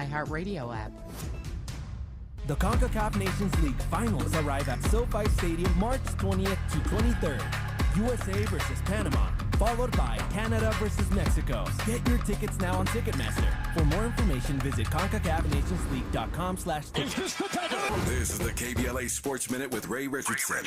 iHeartRadio app. The CONCACAF Nations League finals arrive at SoFi Stadium March 20th to 23rd. USA versus Panama, followed by Canada versus Mexico. Get your tickets now on Ticketmaster. For more information, visit CONCACAFNationsLeague.com/tickets. This is the KBLA Sports Minute with Ray Richardson.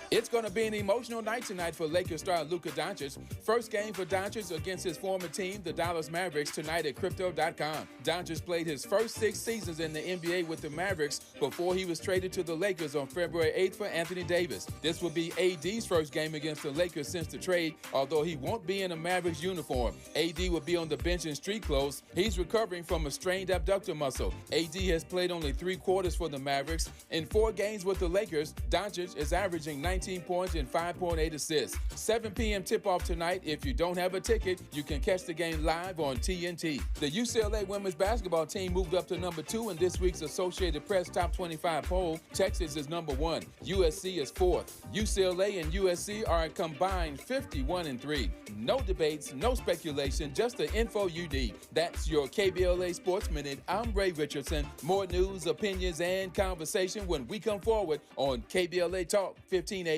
It's going to be an emotional night tonight for Lakers star Luka Doncic. First game for Doncic against his former team, the Dallas Mavericks, tonight at Crypto.com. Doncic played his first 6 seasons in the NBA with the Mavericks before he was traded to the Lakers on February 8th for Anthony Davis. This will be AD's first game against the Lakers since the trade, although he won't be in a Mavericks uniform. AD will be on the bench in street clothes. He's recovering from a strained abductor muscle. AD has played only 3 quarters for the Mavericks. In 4 games with the Lakers, Doncic is averaging 19 points and 5.8 assists. 7 p.m. tip-off tonight. If you don't have a ticket, you can catch the game live on TNT. The UCLA women's basketball team moved up to number 2 in this week's Associated Press Top 25 poll. Texas is number 1. USC is 4th. UCLA and USC are a combined 51-3. No debates, no speculation, just the info you need. That's your KBLA Sports Minute. I'm Ray Richardson. More news, opinions, and conversation when we come forward on KBLA Talk 1580.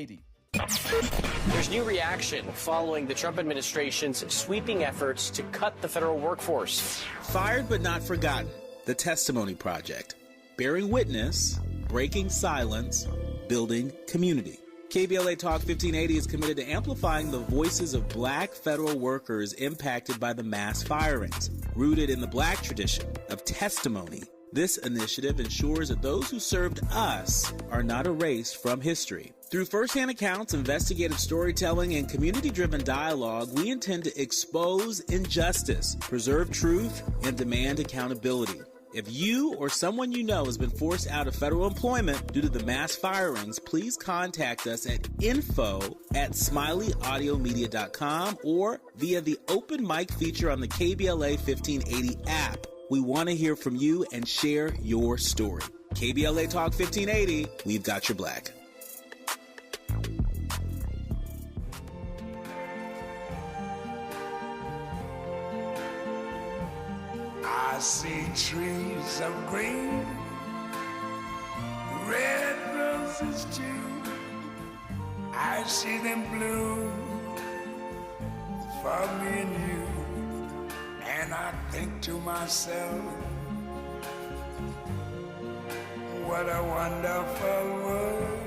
There's new reaction following the Trump administration's sweeping efforts to cut the federal workforce. Fired but not forgotten. The Testimony Project. Bearing witness, breaking silence, building community. KBLA Talk 1580 is committed to amplifying the voices of black federal workers impacted by the mass firings. Rooted in the black tradition of testimony, this initiative ensures that those who served us are not erased from history. Through firsthand accounts, investigative storytelling, and community-driven dialogue, we intend to expose injustice, preserve truth, and demand accountability. If you or someone you know has been forced out of federal employment due to the mass firings, please contact us at info@smileyaudiomedia.com or via the open mic feature on the KBLA 1580 app. We want to hear from you and share your story. KBLA Talk 1580, we've got your black. I see trees of green, red roses too. I see them bloom for me and you. And I think to myself, what a wonderful world.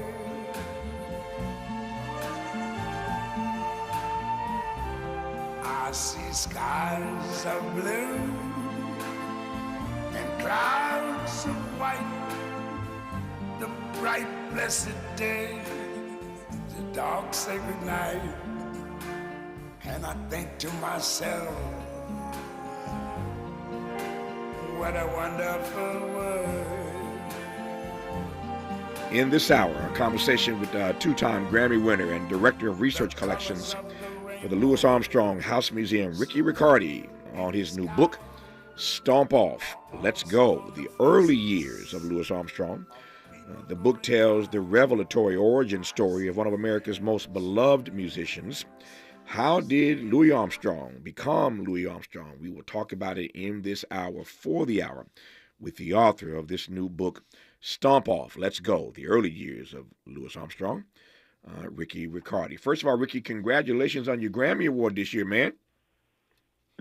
I see skies of blue and clouds of white, the bright blessed day, the dark sacred night. And I think to myself, what a wonderful world. In this hour, a conversation with two-time Grammy winner and Director of Research Collections for the Louis Armstrong House Museum, Ricky Riccardi, on his new book, Stomp Off, Let's Go, The Early Years of Louis Armstrong. The book tells the revelatory origin story of one of America's most beloved musicians. How did Louis Armstrong become Louis Armstrong? We will talk about it in this hour, for the hour, with the author of this new book, Stomp Off, Let's Go, The Early Years of Louis Armstrong, Ricky Riccardi. First of all, Ricky, congratulations on your Grammy Award this year, man.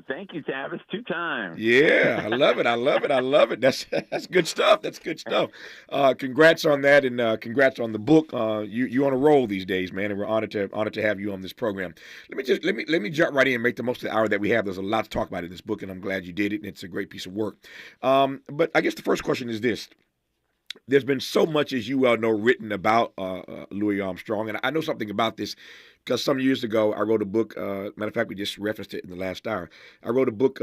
Thank you, Tavis. 2 times. Yeah, I love it. I love it. I love it. That's good stuff. That's good stuff. Congrats on that, and congrats on the book. You on a roll these days, man, and we're honored to have you on this program. Let me jump right in and make the most of the hour that we have. There's a lot to talk about in this book, and I'm glad you did it. And it's a great piece of work. But I guess the first question is this. There's been so much, as you well know, written about Louis Armstrong, and I know something about this because some years ago I wrote a book. Matter of fact, we just referenced it in the last hour. I wrote a book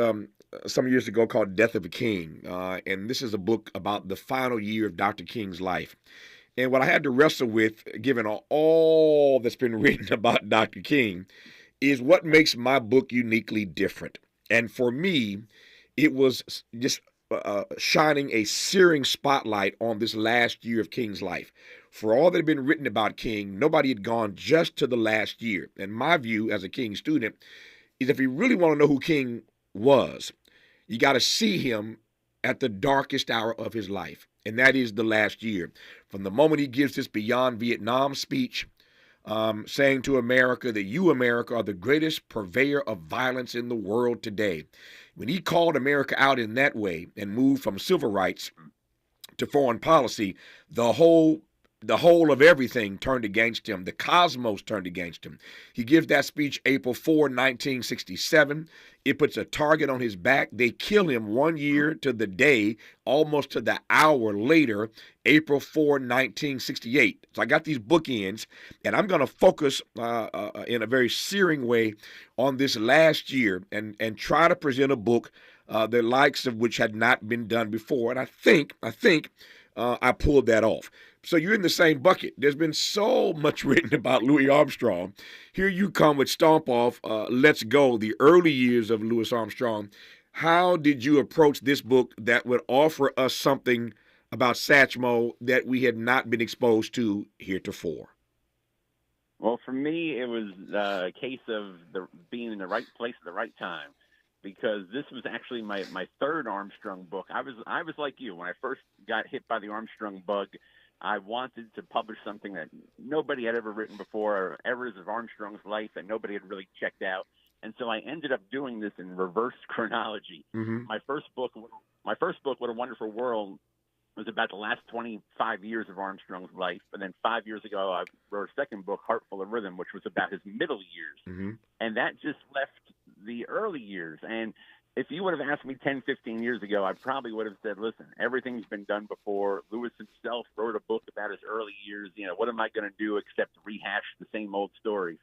some years ago called Death of a King, and this is a book about the final year of Dr. King's life. And what I had to wrestle with, given all that's been written about Dr. King, is what makes my book uniquely different. And for me, it was just shining a searing spotlight on this last year of King's life. For all that had been written about King, nobody had gone just to the last year. And my view as a King student is if you really want to know who King was, You got to see him at the darkest hour of his life, and that is the last year. From the moment he gives this Beyond Vietnam speech, saying to America that you, America, are the greatest purveyor of violence in the world today. When he called America out in that way and moved from civil rights to foreign policy, the whole of everything turned against him. The cosmos turned against him. He gives that speech April 4, 1967. It puts a target on his back. They kill him 1 year to the day, almost to the hour later, April 4, 1968. So I got these bookends, and I'm going to focus in a very searing way on this last year and try to present a book the likes of which had not been done before. And I think I pulled that off. So you're in the same bucket. There's been so much written about Louis Armstrong. Here you come with Stomp Off, Let's Go, the early years of Louis Armstrong. How did you approach this book that would offer us something about Satchmo that we had not been exposed to heretofore? Well, for me, it was a case of being in the right place at the right time, because this was actually my third Armstrong book. I was like you. When I first got hit by the Armstrong bug, I wanted to publish something that nobody had ever written before, or eras of Armstrong's life that nobody had really checked out. And so I ended up doing this in reverse chronology. Mm-hmm. My first book, What a Wonderful World, was about the last 25 years of Armstrong's life. And then 5 years ago, I wrote a second book, Heart Full of Rhythm, which was about his middle years. Mm-hmm. And that just left the early years. And if you would have asked me 10, 15 years ago, I probably would have said, listen, everything's been done before. Lewis himself wrote a book about his early years. You know, what am I going to do except rehash the same old stories?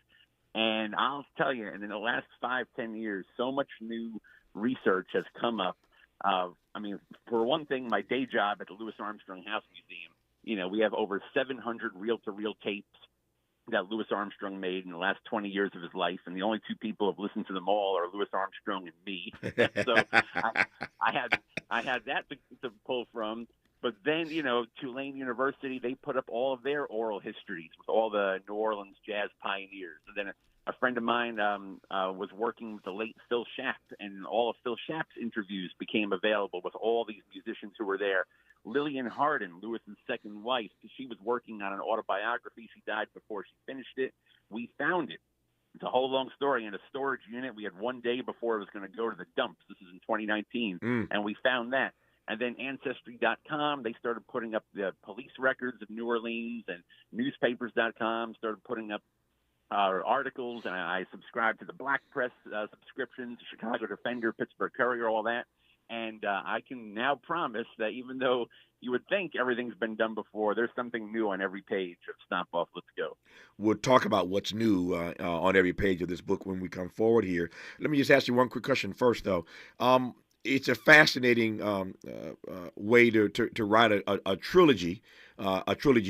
And I'll tell you, and in the last 5, 10 years, so much new research has come up. I mean, for one thing, my day job at the Louis Armstrong House Museum, you know, we have over 700 reel-to-reel tapes that Louis Armstrong made in the last 20 years of his life, and the only two people who have listened to them all are Louis Armstrong and me. So I had that to pull from. But then, you know, Tulane University, they put up all of their oral histories with all the New Orleans jazz pioneers. And then a friend of mine was working with the late Phil Schaap, and all of Phil Schaap's interviews became available with all these musicians who were there. Lillian Hardin, Lewis's second wife, she was working on an autobiography. She died before she finished it. We found it. It's a whole long story in a storage unit. We had one day before it was going to go to the dumps. This is in 2019, and we found that. And then Ancestry.com, they started putting up the police records of New Orleans, and Newspapers.com started putting up articles, and I subscribed to the Black Press subscriptions, Chicago Defender, Pittsburgh Courier, all that. And I can now promise that even though you would think everything's been done before, there's something new on every page of Stomp Off, Let's Go. We'll talk about what's new on every page of this book when we come forward here. Let me just ask you one quick question first, though. It's a fascinating way to write a trilogy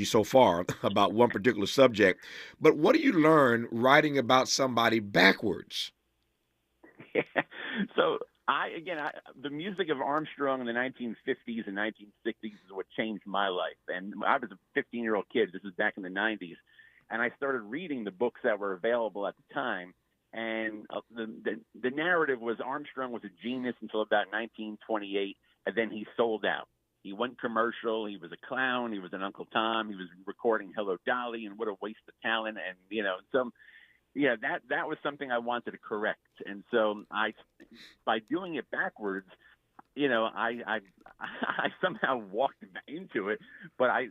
so far about one particular subject. But what do you learn writing about somebody backwards? Yeah. So the music of Armstrong in the 1950s and 1960s is what changed my life. And I was a 15-year-old kid. This is back in the 90s. And I started reading the books that were available at the time. And the narrative was Armstrong was a genius until about 1928, and then he sold out. He went commercial. He was a clown. He was an Uncle Tom. He was recording Hello Dolly, and what a waste of talent. And, you know, that was something I wanted to correct. And so by doing it backwards, you know, I somehow walked into it, but I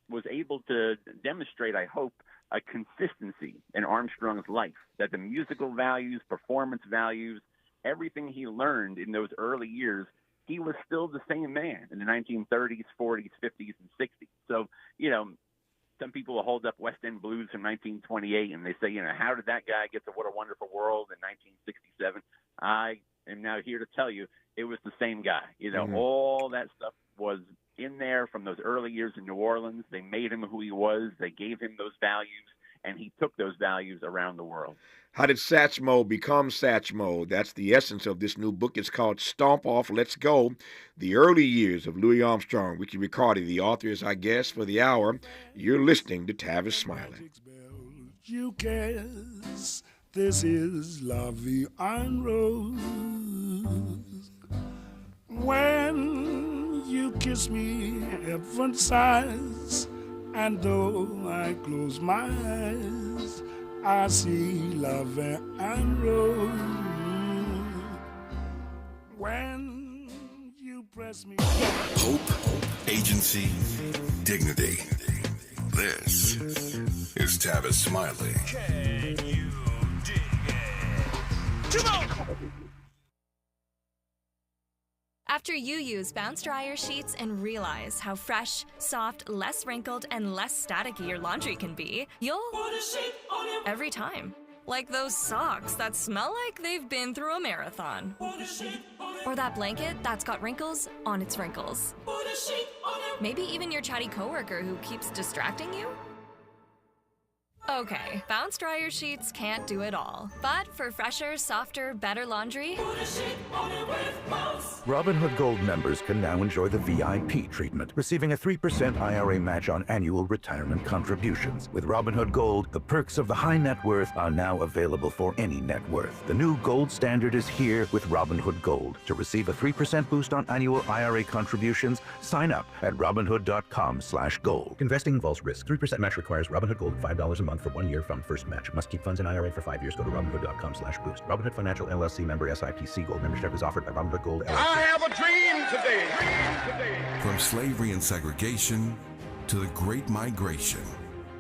was able to demonstrate, I hope, a consistency in Armstrong's life, that the musical values, performance values, everything he learned in those early years, he was still the same man in the 1930s, 40s, 50s, and 60s. So, you know, some people will hold up West End Blues from 1928, and they say, you know, how did that guy get to What a Wonderful World in 1967? I am now here to tell you it was the same guy. You know, all that stuff was in there from those early years in New Orleans. They made him who he was. They gave him those values, and he took those values around the world. How did Satchmo become Satchmo? That's the essence of this new book. It's called Stomp Off, Let's Go, The Early Years of Louis Armstrong. Ricky Riccardi, the author, is our guest for the hour. You're listening to Tavis Smiley. You guess this is La Vie en Rose. kiss me, heaven sighs, and though I close my eyes, I see love and rose. When you press me. Hope, agency, dignity. This is Tavis Smiley. Can you dig it? Come on! After you use Bounce Dryer sheets and realize how fresh, soft, less wrinkled, and less staticky your laundry can be, you'll put a sheet on it every time. Like those socks that smell like they've been through a marathon. Put a sheet on it. Or that blanket that's got wrinkles on its wrinkles. Put a sheet on it. Maybe even your chatty coworker who keeps distracting you. Okay, Bounce Dryer sheets can't do it all. But for fresher, softer, better laundry, put a sheet on it with Bounce. Robinhood Gold members can now enjoy the VIP treatment, receiving a 3% IRA match on annual retirement contributions. With Robinhood Gold, the perks of the high net worth are now available for any net worth. The new Gold standard is here with Robinhood Gold. To receive a 3% boost on annual IRA contributions, sign up at Robinhood.com/gold. Investing involves risk. 3% match requires Robinhood Gold $5 a month for 1 year from first match. Must keep funds in IRA for 5 years. Go to Robinhood.com/boost. Robinhood Financial LLC member SIPC. Gold membership is offered by Robinhood Gold LLC. I have a dream today. From slavery and segregation to the Great Migration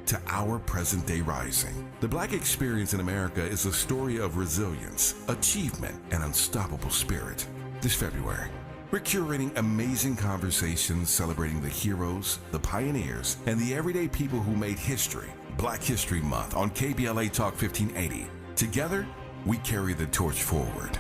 to our present day rising, the Black experience in America is a story of resilience, achievement, and unstoppable spirit. This February, we're curating amazing conversations celebrating the heroes, the pioneers, and the everyday people who made history. Black History Month on KBLA Talk 1580. Together, we carry the torch forward.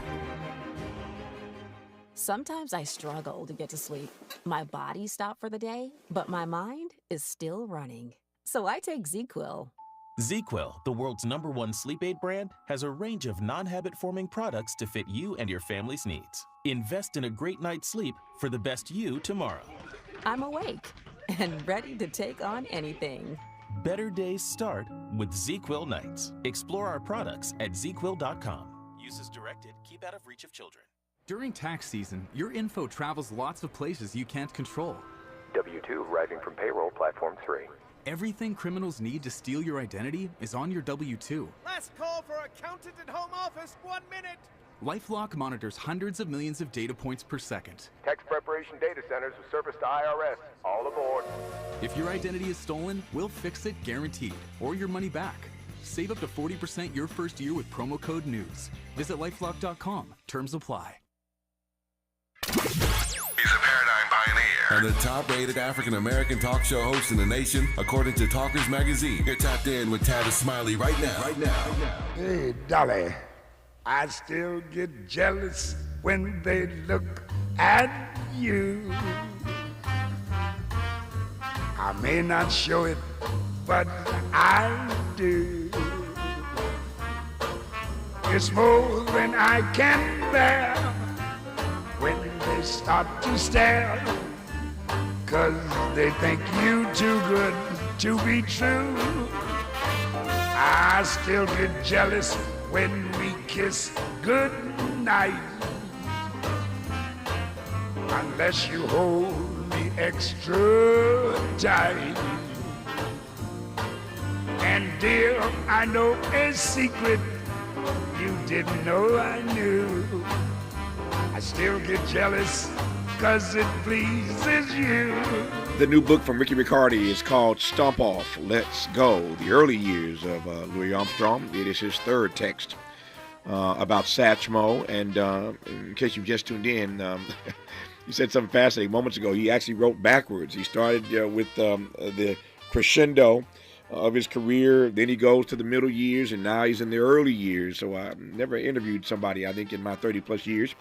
Sometimes I struggle to get to sleep. My body stopped for the day, but my mind is still running. So I take ZQuil. ZQuil, the world's #1 sleep aid brand, has a range of non-habit-forming products to fit you and your family's needs. Invest in a great night's sleep for the best you tomorrow. I'm awake and ready to take on anything. Better days start with ZQuil nights. Explore our products at ZQuil.com. Use as directed. Keep out of reach of children. During tax season, your info travels lots of places you can't control. W-2 arriving from payroll platform 3. Everything criminals need to steal your identity is on your W-2. Last call for accountant at home office, 1 minute. LifeLock monitors hundreds of millions of data points per second. Tax preparation data centers with service to IRS. All aboard. If your identity is stolen, we'll fix it guaranteed, or your money back. Save up to 40% your first year with promo code NEWS. Visit lifelock.com. Terms apply. He's a paradigm pioneer and the top-rated African-American talk show host in the nation, according to Talkers Magazine. You're tapped in with Tavis Smiley right now. Hey, Dolly, I still get jealous when they look at you. I may not show it, but I do. It's more than I can bear when they start to stare, 'cause they think you too good to be true. I still get jealous when we kiss goodnight, unless you hold me extra tight. And dear, I know a secret you didn't know I knew. I still get jealous 'cause it pleases you. The new book from Ricky Riccardi is called Stomp Off, Let's Go, the early years of Louis Armstrong. It is his third text about Satchmo. And in case you just tuned in, he said something fascinating moments ago. He actually wrote backwards. He started with the crescendo of his career. Then he goes to the middle years, and now he's in the early years. So I never interviewed somebody, I think, in my 30-plus years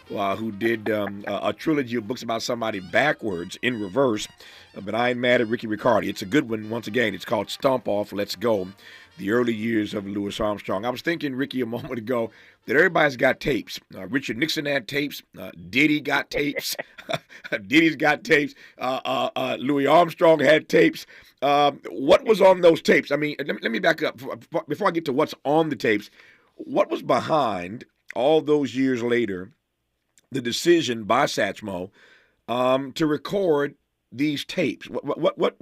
who did a trilogy of books about somebody backwards, in reverse. But I ain't mad at Ricky Riccardi. It's a good one. Once again, it's called Stomp Off, Let's Go, the early years of Louis Armstrong. I was thinking, Ricky, a moment ago, that everybody's got tapes. Richard Nixon had tapes. Diddy got tapes. Diddy's got tapes. Louis Armstrong had tapes. What was on those tapes? I mean, let me back up. Before I get to what's on the tapes, what was behind all those years later the decision by Satchmo to record these tapes? What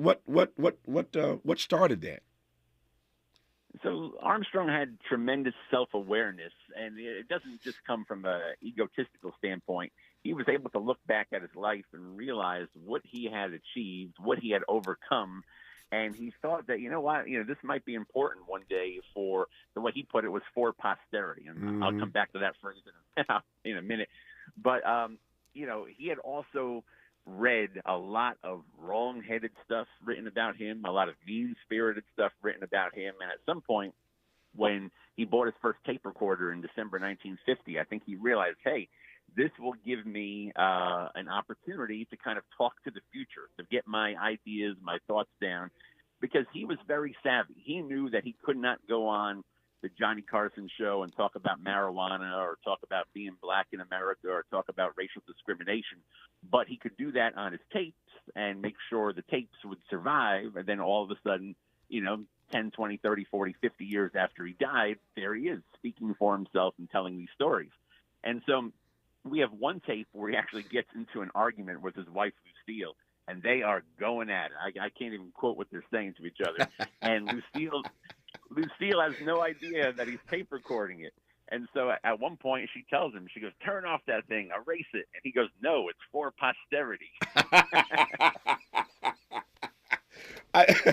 started that? So Armstrong had tremendous self-awareness, and it doesn't just come from an egotistical standpoint. He was able to look back at his life and realize what he had achieved, what he had overcome, and he thought that, you know what, this might be important one day for, the way he put it was for posterity, and I'll come back to that phrase in a minute. But, he had also read a lot of wrong-headed stuff written about him, a lot of mean-spirited stuff written about him. And at some point, when he bought his first tape recorder in December 1950, I think he realized, hey, this will give me an opportunity to kind of talk to the future, to get my ideas, my thoughts down, because he was very savvy. He knew that he could not go on the Johnny Carson show and talk about marijuana or talk about being black in America or talk about racial discrimination. But he could do that on his tapes and make sure the tapes would survive. And then all of a sudden, 10, 20, 30, 40, 50 years after he died, there he is speaking for himself and telling these stories. And so we have one tape where he actually gets into an argument with his wife, Lucille, and they are going at it. I can't even quote what they're saying to each other. And Lucille has no idea that he's tape recording it. And so at one point she tells him, she goes, "Turn off that thing, erase it." And he goes, "No, it's for posterity."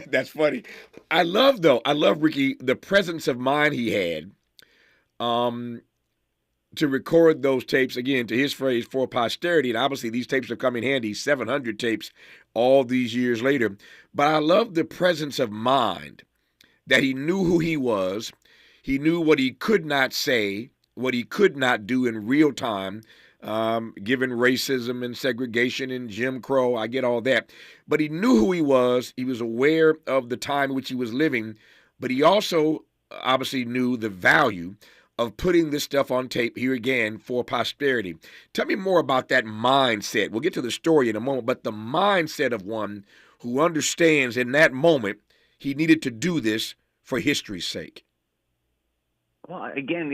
That's funny. I love Ricky, the presence of mind he had to record those tapes, again, to his phrase, for posterity. And obviously these tapes have come in handy, 700 tapes all these years later. But I love the presence of mind, that he knew who he was. He knew what he could not say, what he could not do in real time, given racism and segregation and Jim Crow. I get all that. But he knew who he was. He was aware of the time in which he was living. But he also obviously knew the value of putting this stuff on tape, here again, for posterity. Tell me more about that mindset. We'll get to the story in a moment, but the mindset of one who understands in that moment he needed to do this for history's sake. Well, again,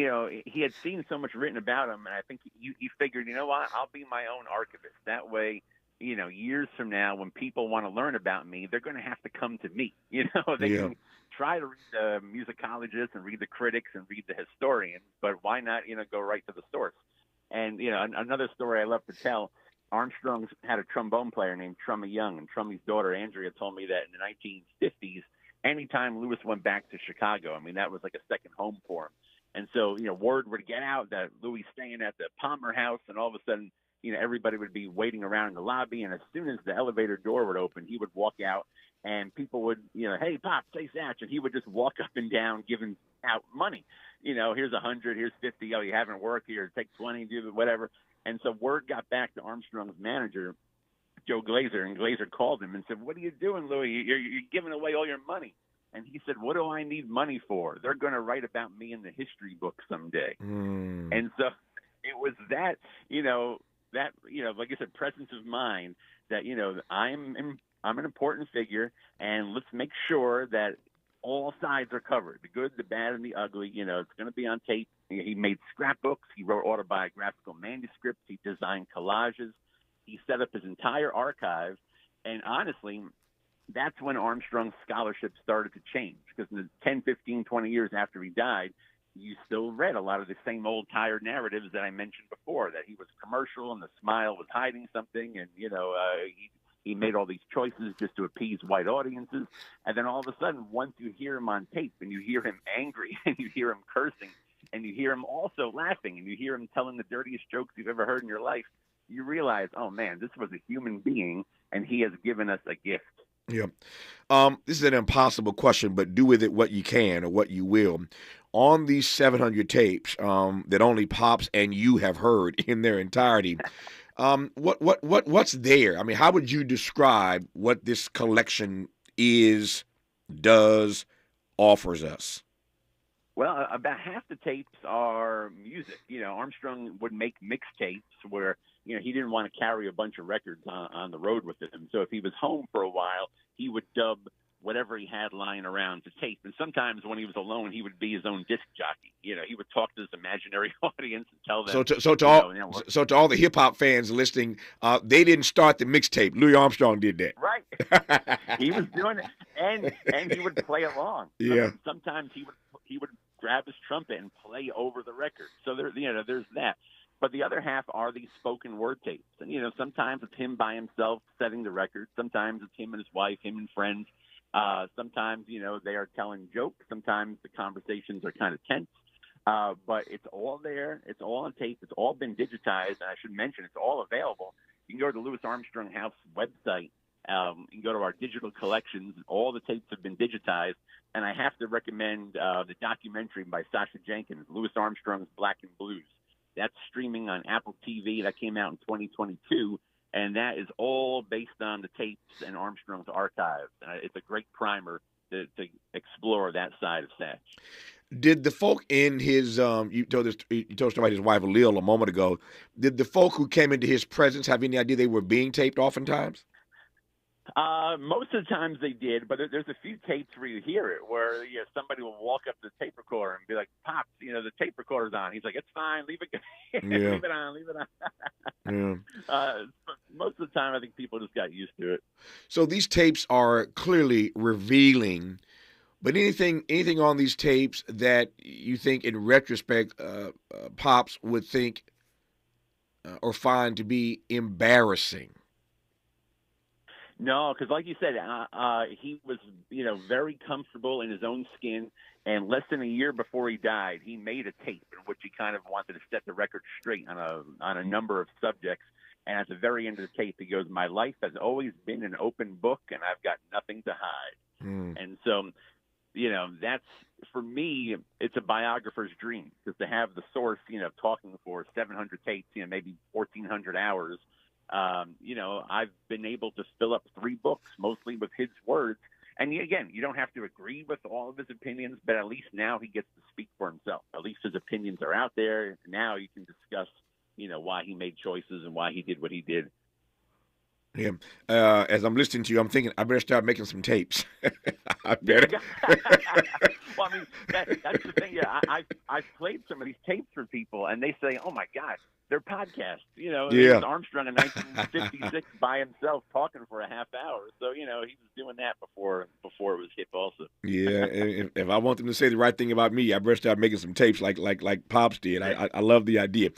he had seen so much written about him, and I think he figured, you know what, I'll be my own archivist. That way, years from now, when people want to learn about me, they're going to have to come to me. They can try to read the musicologists and read the critics and read the historians, but why not, go right to the source? And, another story I love to tell, Armstrong had a trombone player named Trummy Young, and Trummy's daughter, Andrea, told me that in the 1950s, anytime Lewis went back to Chicago, I mean, that was like a second home for him. And so, word would get out that Louis staying at the Palmer House, and all of a sudden, everybody would be waiting around in the lobby. And as soon as the elevator door would open, he would walk out, and people would, "Hey, Pop, say Satch," and he would just walk up and down giving out money. Here's 100, here's 50. Oh, you haven't worked here, take 20, do whatever. And so word got back to Armstrong's manager, Joe Glazer, and Glazer called him and said, "What are you doing, Louis? You're giving away all your money." And he said, "What do I need money for? They're going to write about me in the history book someday." And so it was that, like I said, presence of mind that, I'm an important figure, and let's make sure that all sides are covered, the good, the bad, and the ugly. It's going to be on tape. He made scrapbooks. He wrote autobiographical manuscripts. He designed collages. He set up his entire archive. And honestly, that's when Armstrong's scholarship started to change, because in the 10, 15, 20 years after he died, you still read a lot of the same old tired narratives that I mentioned before, that he was commercial and the smile was hiding something, and, he made all these choices just to appease white audiences. And then all of a sudden, once you hear him on tape and you hear him angry and you hear him cursing and you hear him also laughing and you hear him telling the dirtiest jokes you've ever heard in your life, you realize, oh, man, this was a human being, and he has given us a gift. Yeah. This is an impossible question, but do with it what you can or what you will. On these 700 tapes that only Pops and you have heard in their entirety, what's there? I mean, how would you describe what this collection is, does, offers us? Well, about half the tapes are music. Armstrong would make mixtapes where, he didn't want to carry a bunch of records on the road with him. So if he was home for a while, he would dub whatever he had lying around to tape. And sometimes when he was alone, he would be his own disc jockey. You know, he would talk to his imaginary audience and tell them. So to all the hip hop fans listening, they didn't start the mixtape. Louis Armstrong did that. Right. He was doing it, and he would play along. Yeah. Sometimes he would grab his trumpet and play over the record. So there's that. But the other half are these spoken word tapes. And, you know, sometimes it's him by himself setting the record. Sometimes it's him and his wife, him and friends. Sometimes, you know, they are telling jokes. Sometimes the conversations are kind of tense. But it's all there. It's all on tape. It's all been digitized. And I should mention, it's all available. You can go to the Louis Armstrong House website. You can go to our digital collections. All the tapes have been digitized. And I have to recommend the documentary by Sasha Jenkins, Louis Armstrong's Black and Blues. That's streaming on Apple TV. That came out in 2022, and that is all based on the tapes and Armstrong's archives. It's a great primer to explore that side of Satch. Did the folk in his you told us about his wife Lil a moment ago? Did the folk who came into his presence have any idea they were being taped? Oftentimes. Most of the times they did, but there's a few tapes where you hear it, where somebody will walk up to the tape recorder and be like, "Pops, the tape recorder's on." He's like, "It's fine, leave it, leave it on, leave it on." Yeah. Most of the time, I think people just got used to it. So these tapes are clearly revealing, but anything on these tapes that you think, in retrospect, Pops would think or find to be embarrassing? No, because like you said, he was, very comfortable in his own skin. And less than a year before he died, he made a tape in which he kind of wanted to set the record straight on a number of subjects. And at the very end of the tape, he goes, "My life has always been an open book, and I've got nothing to hide." And so, that's, for me, it's a biographer's dream, because to have the source, talking for 700 tapes, maybe 1,400 hours. I've been able to fill up 3 books, mostly with his words. And again, you don't have to agree with all of his opinions, but at least now he gets to speak for himself. At least his opinions are out there. Now you can discuss, why he made choices and why he did what he did. Yeah. As I'm listening to you, I'm thinking I better start making some tapes. I better. Well, I mean, that's the thing. Yeah, I've played some of these tapes for people, and they say, "Oh my God, they're podcasts." It was Armstrong in 1956 by himself talking for a half hour. So he was doing that before it was hip, also. Yeah, if I want them to say the right thing about me, I better start making some tapes like Pops did. I love the idea.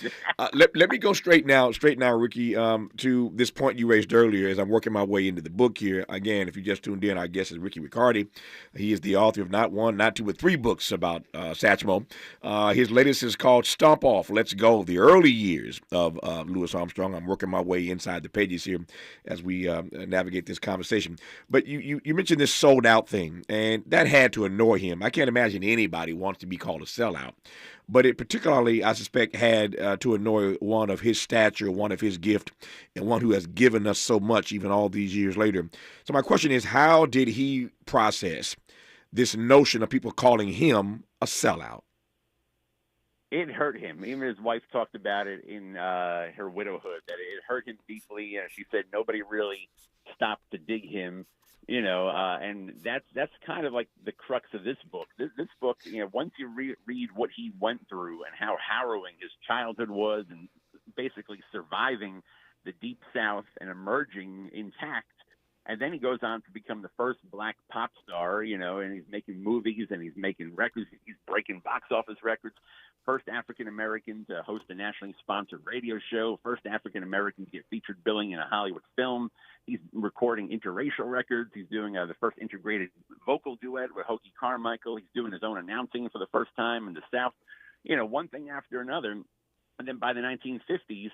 Let me go straight now, Ricky, to this point you raised earlier. As I'm working my way into the book here, again, if you just tuned in, our guest is Ricky Riccardi. He is the author of not 1, not 2, but 3 books about Satchmo. His latest is called "Stomp Off, Let's Go: The Early Years of Louis Armstrong." I'm working my way inside the pages here as we navigate this conversation. But you mentioned this sold out thing, and that had to annoy him. I can't imagine anybody wants to be called a sellout. But it particularly, I suspect, had to annoy one of his stature, one of his gift, and one who has given us so much even all these years later. So my question is, how did he process this notion of people calling him a sellout? It hurt him. Even his wife talked about it in her widowhood, that it hurt him deeply. She said nobody really stopped to dig him. And that's kind of like the crux of this book. This book, once you read what he went through and how harrowing his childhood was, and basically surviving the Deep South and emerging intact, and then he goes on to become the first black pop star, and he's making movies and he's making records. He's breaking box office records. First African-American to host a nationally sponsored radio show. First African-American to get featured billing in a Hollywood film. He's recording interracial records. He's doing the first integrated vocal duet with Hoagy Carmichael. He's doing his own announcing for the first time in the South. One thing after another. And then by the 1950s, he's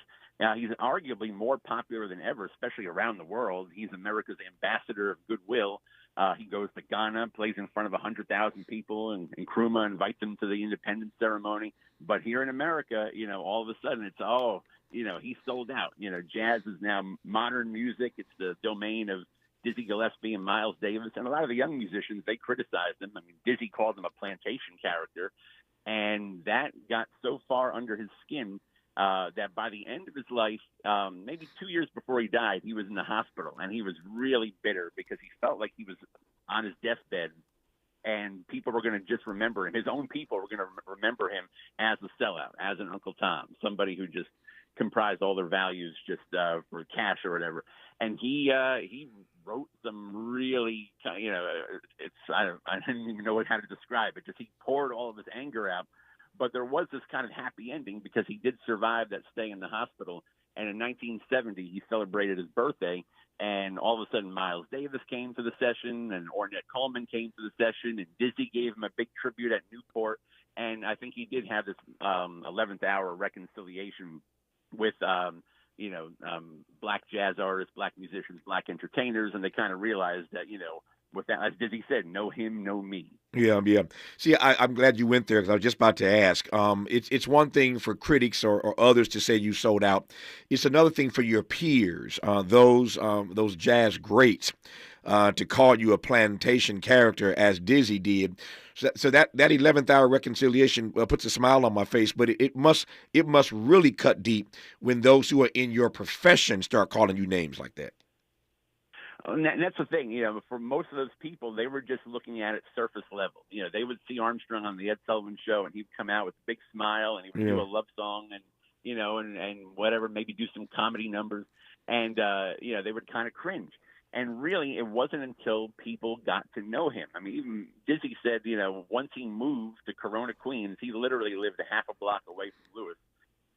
arguably more popular than ever, especially around the world. He's America's ambassador of goodwill. He goes to Ghana, plays in front of 100,000 people, and Nkrumah invites him to the independence ceremony. But here in America, all of a sudden it's, he's sold out. Jazz is now modern music. It's the domain of Dizzy Gillespie and Miles Davis. And a lot of the young musicians, they criticized him. I mean, Dizzy called him a plantation character. And that got so far under his skin that by the end of his life, maybe 2 years before he died, he was in the hospital, and he was really bitter because he felt like he was on his deathbed, and people were going to just remember him. His own people were going to remember him as a sellout, as an Uncle Tom, somebody who just comprised all their values just for cash or whatever. And he wrote some really, I didn't even know how to describe it. Just he poured all of his anger out. But there was this kind of happy ending because he did survive that stay in the hospital. And in 1970, he celebrated his birthday. And all of a sudden, Miles Davis came to the session, and Ornette Coleman came to the session, and Dizzy gave him a big tribute at Newport. And I think he did have this 11th hour reconciliation with, black jazz artists, black musicians, black entertainers, and they kind of realized that, with that, as Dizzy said, no him, no me. Yeah. See, I'm glad you went there because I was just about to ask. It's one thing for critics or others to say you sold out. It's another thing for your peers, those jazz greats, to call you a plantation character as Dizzy did. So that 11th hour reconciliation puts a smile on my face. But it must really cut deep when those who are in your profession start calling you names like that. And that's the thing, for most of those people, they were just looking at it surface level. They would see Armstrong on the Ed Sullivan Show, and he'd come out with a big smile, and he would do a love song, and and whatever, maybe do some comedy numbers, and they would kind of cringe. And really, it wasn't until people got to know him. I mean, even Dizzy said, once he moved to Corona, Queens, he literally lived a half a block away from Lewis,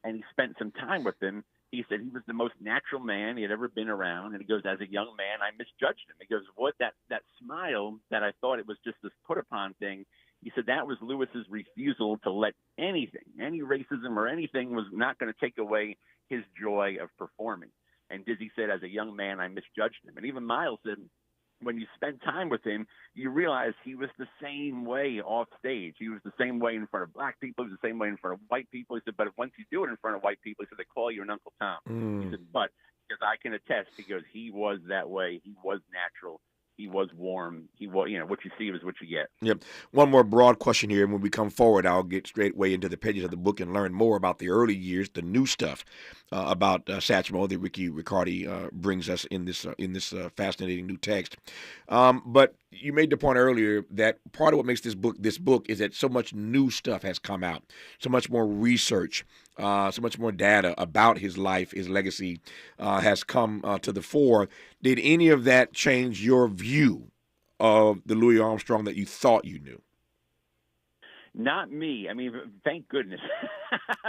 and he spent some time with him. He said he was the most natural man he had ever been around. And he goes, as a young man, I misjudged him. He goes, what, that smile that I thought it was just this put upon thing. He said that was Lewis's refusal to let anything, any racism or anything was not going to take away his joy of performing. And Dizzy said, as a young man, I misjudged him. And even Miles said, when you spend time with him, you realize he was the same way off stage. He was the same way in front of black people. He was the same way in front of white people. He said, but once you do it in front of white people, he said, they call you an Uncle Tom. He said, but because I can attest, he goes, he was that way. He was natural. He was warm. He was, what you see is what you get. Yep. One more broad question here, and when we come forward, I'll get straight way into the pages of the book and learn more about the early years, the new stuff about Satchmo that Ricky Riccardi brings us in this fascinating new text. But you made the point earlier that part of what makes this book is that so much new stuff has come out, so much more research, so much more data about his life, his legacy has come to the fore. Did any of that change your view of the Louis Armstrong that you thought you knew? Not me. I mean, thank goodness,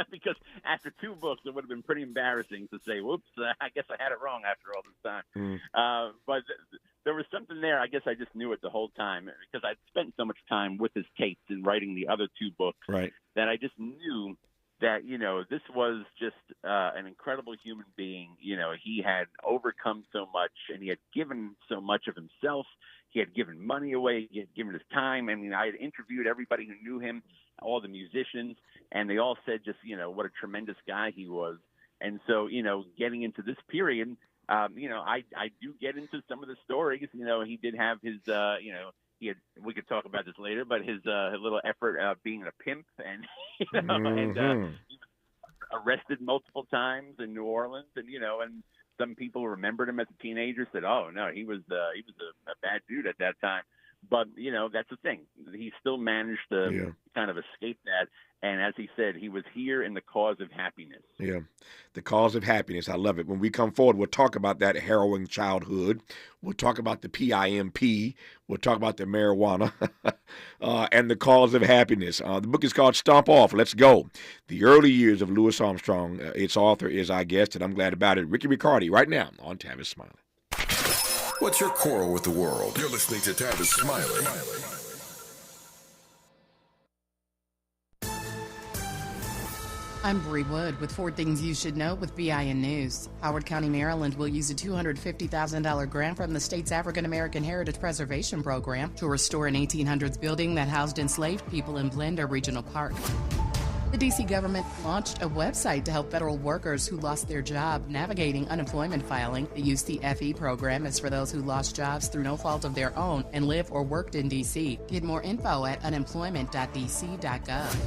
because after 2 books, it would have been pretty embarrassing to say, whoops, I guess I had it wrong after all this time. But there was something there. I guess I just knew it the whole time because I'd spent so much time with his tapes and writing the other 2 books that I just knew that, this was just an incredible human being. He had overcome so much, and he had given so much of himself. He had given money away. He had given his time. I mean, I had interviewed everybody who knew him, all the musicians, and they all said just, what a tremendous guy he was. And so, getting into this period, I do get into some of the stories. He did have his, we could talk about this later, but his little effort being a pimp and, and he was arrested multiple times in New Orleans, and, and some people remembered him as a teenager, said, oh, no, he was a bad dude at that time. But, that's the thing. He still managed to kind of escape that. And as he said, he was here in the cause of happiness. Yeah, the cause of happiness. I love it. When we come forward, we'll talk about that harrowing childhood. We'll talk about the PIMP. We'll talk about the marijuana and the cause of happiness. The book is called Stomp Off. Let's go. The early years of Louis Armstrong. Its author is our guest, and I'm glad about it, Ricky Riccardi, right now on Tavis Smiley. What's your quarrel with the world? You're listening to Tavis Smiley. I'm Bree Wood with 4 Things You Should Know with BIN News. Howard County, Maryland will use a $250,000 grant from the state's African American Heritage Preservation Program to restore an 1800s building that housed enslaved people in Blender Regional Park. The D.C. government launched a website to help federal workers who lost their job navigating unemployment filing. The UCFE program is for those who lost jobs through no fault of their own and live or worked in D.C. Get more info at unemployment.dc.gov.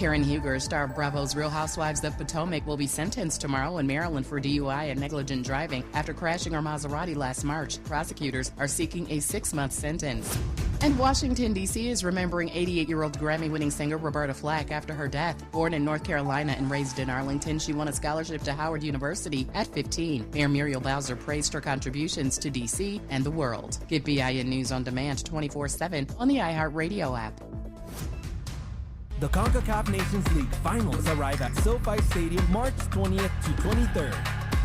Karen Huger, star of Bravo's Real Housewives of Potomac, will be sentenced tomorrow in Maryland for DUI and negligent driving after crashing her Maserati last March. Prosecutors are seeking a 6-month sentence. And Washington, D.C. is remembering 88-year-old Grammy-winning singer Roberta Flack after her death. Born in North Carolina and raised in Arlington, she won a scholarship to Howard University at 15. Mayor Muriel Bowser praised her contributions to D.C. and the world. Get BIN News on demand 24/7 on the iHeartRadio app. The CONCACAF Nations League finals arrive at SoFi Stadium March 20th to 23rd.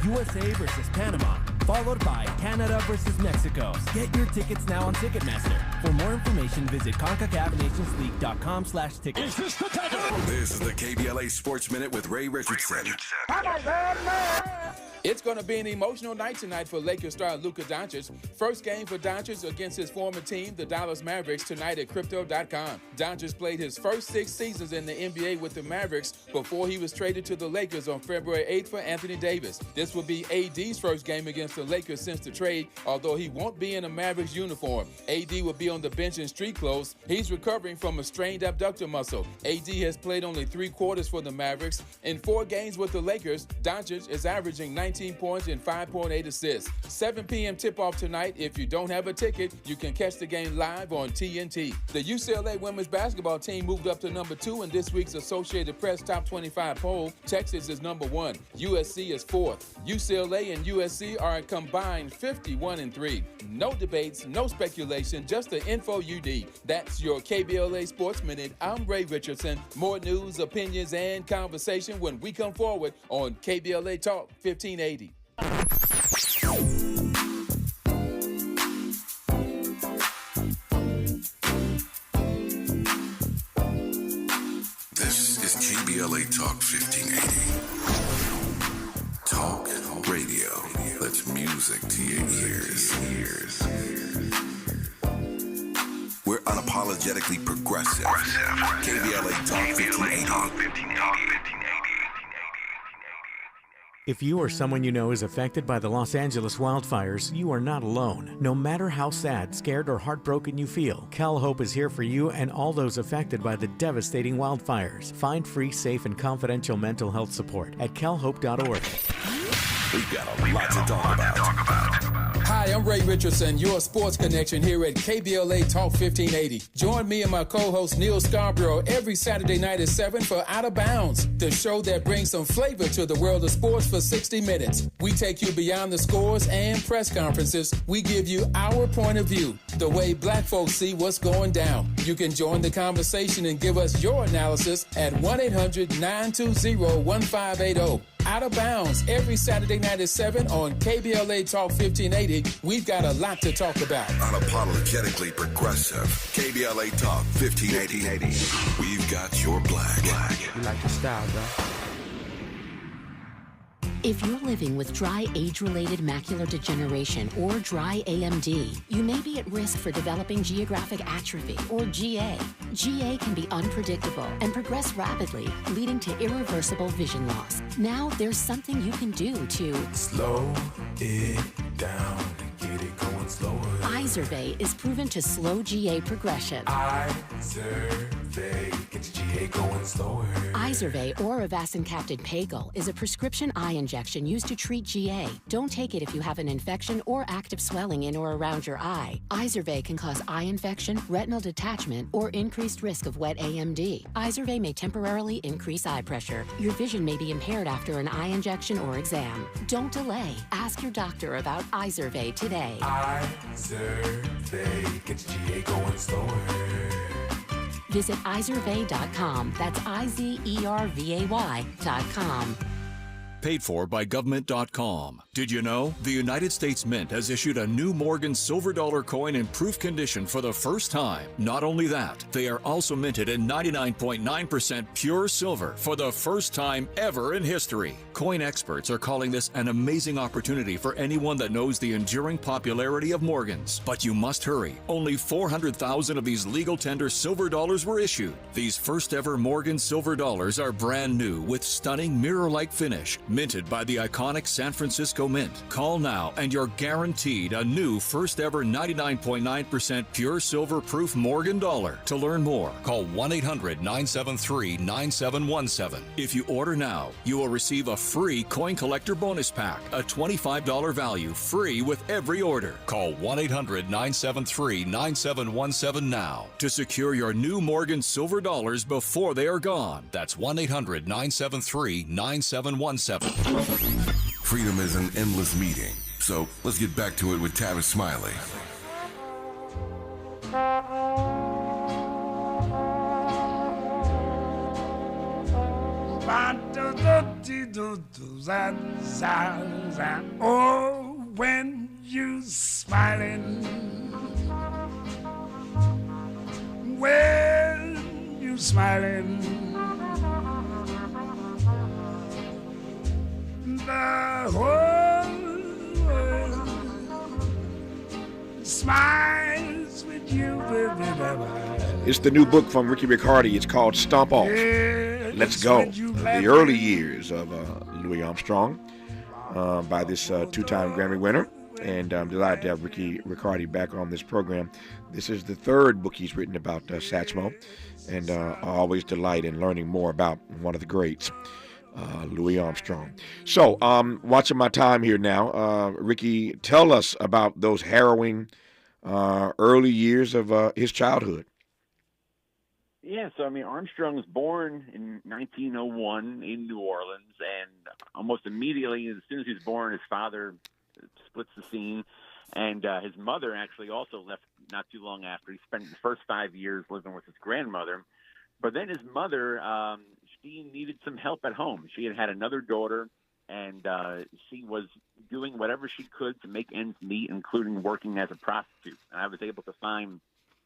USA versus Panama, followed by Canada versus Mexico. Get your tickets now on Ticketmaster. For more information, visit CONCACAFNationsLeague.com/tickets. This is the KBLA Sports Minute with Ray Richardson. It's going to be an emotional night tonight for Lakers star Luka Doncic. First game for Doncic against his former team, the Dallas Mavericks, tonight at Crypto.com. Doncic played his first 6 seasons in the NBA with the Mavericks before he was traded to the Lakers on February 8th for Anthony Davis. This will be AD's first game against the Lakers since the trade, although he won't be in a Mavericks uniform. AD will be on the bench in street clothes. He's recovering from a strained abductor muscle. AD has played only 3 quarters for the Mavericks. In 4 games with the Lakers, Doncic is averaging 19 points and 5.8 assists. 7 p.m. tip-off tonight. If you don't have a ticket, you can catch the game live on TNT. The UCLA women's basketball team moved up to number 2 in this week's Associated Press Top 25 poll. Texas is number 1. USC is 4th. UCLA and USC are a combined 51-3. No debates, no speculation, just the info you need. That's your KBLA Sports Minute. I'm Ray Richardson. More news, opinions, and conversation when we come forward on KBLA Talk 1580. This is KBLA Talk 1580. Talk radio. That's music to your ears. We're unapologetically progressive. KBLA Talk 1580. If you or someone you know is affected by the Los Angeles wildfires, you are not alone. No matter how sad, scared, or heartbroken you feel, CalHope is here for you and all those affected by the devastating wildfires. Find free, safe, and confidential mental health support at calhope.org. We've got a lot to talk about. Hi, I'm Ray Richardson, your sports connection here at KBLA Talk 1580. Join me and my co-host Neil Scarborough every Saturday night at 7 for Out of Bounds, the show that brings some flavor to the world of sports for 60 minutes. We take you beyond the scores and press conferences. We give you our point of view, the way black folks see what's going down. You can join the conversation and give us your analysis at 1-800-920-1580. Out of Bounds every Saturday night at 7 on KBLA Talk 1580. We've got a lot to talk about. Unapologetically progressive. KBLA Talk 1580. We've got your black. You like the style, though. If you're living with dry age-related macular degeneration or dry AMD, you may be at risk for developing geographic atrophy or GA. GA can be unpredictable and progress rapidly, leading to irreversible vision loss. Now there's something you can do to slow it down, get it going slower. Izervay is proven to slow GA progression. Izervay gets GA going slower. Izervay or avacincaptad pagel is a prescription eye injection used to treat GA. Don't take it if you have an infection or active swelling in or around your eye. Izervay can cause eye infection, retinal detachment, or increased risk of wet AMD. Izervay may temporarily increase eye pressure. Your vision may be impaired after an eye injection or exam. Don't delay. Ask your doctor about Izervay today. Izervay gets GA going slower. Visit Izervay.com. That's IZERVAY.com. Paid for by government.com. Did you know? The United States Mint has issued a new Morgan silver dollar coin in proof condition for the first time. Not only that, they are also minted in 99.9% pure silver for the first time ever in history. Coin experts are calling this an amazing opportunity for anyone that knows the enduring popularity of Morgans. But you must hurry. Only 400,000 of these legal tender silver dollars were issued. These first ever Morgan silver dollars are brand new with stunning mirror-like finish, Minted by the iconic San Francisco Mint. Call now and you're guaranteed a new first ever 99.9% pure silver proof Morgan dollar. To learn more, call 1-800-973-9717. If you order now, you will receive a free coin collector bonus pack, a $25 value, free with every order. Call 1-800-973-9717 now to secure your new Morgan silver dollars before they are gone. That's 1-800-973-9717. Freedom is an endless meeting, so let's get back to it with Tavis Smiley. Oh, when you smiling, when you smiling, the whole world smiles with you, baby. It's the new book from Ricky Riccardi. It's called Stomp Off. Let's Go. The early years of Louis Armstrong by this two-time Grammy winner. And I'm delighted to have Ricky Riccardi back on this program. This is the third book he's written about Satchmo. And I always delight in learning more about one of the greats, Louis Armstrong. So, watching my time here now, Ricky, tell us about those harrowing early years of his childhood. Yeah, so Armstrong was born in 1901 in New Orleans, and almost immediately, as soon as he was born, his father splits the scene, and his mother actually also left not too long after. He spent the first 5 years living with his grandmother, but then his mother, she needed some help at home. She had another daughter, and she was doing whatever she could to make ends meet, including working as a prostitute. And I was able to find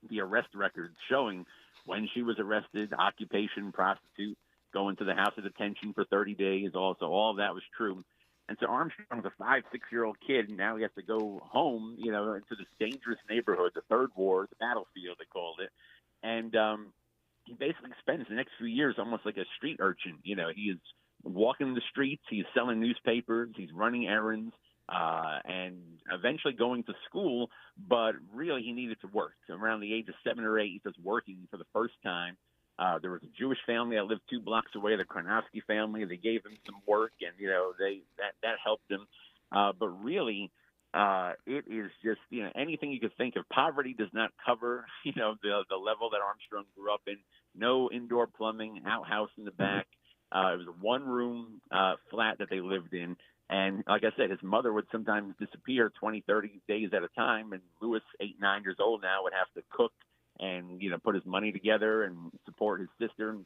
the arrest records showing when she was arrested, occupation, prostitute, going to the house of detention for 30 days also. All of that was true. And so Armstrong was a 5-6-year-old kid, and now he has to go home, into this dangerous neighborhood, the Third Ward, the battlefield, they called it. And he basically spends the next few years almost like a street urchin. He is walking the streets, he's selling newspapers, he's running errands, and eventually going to school, but really he needed to work. So around the age of 7 or 8, he starts working for the first time. There was a Jewish family that lived 2 blocks away, the Karnowski family. They gave him some work, and that helped him. But really, it is just anything you could think of. Poverty does not cover the level that Armstrong grew up in. No indoor plumbing, outhouse in the back. It was a one-room flat that they lived in. And like I said, his mother would sometimes disappear 20, 30 days at a time, and Louis, 8, 9 years old now, would have to cook and put his money together and support his sister.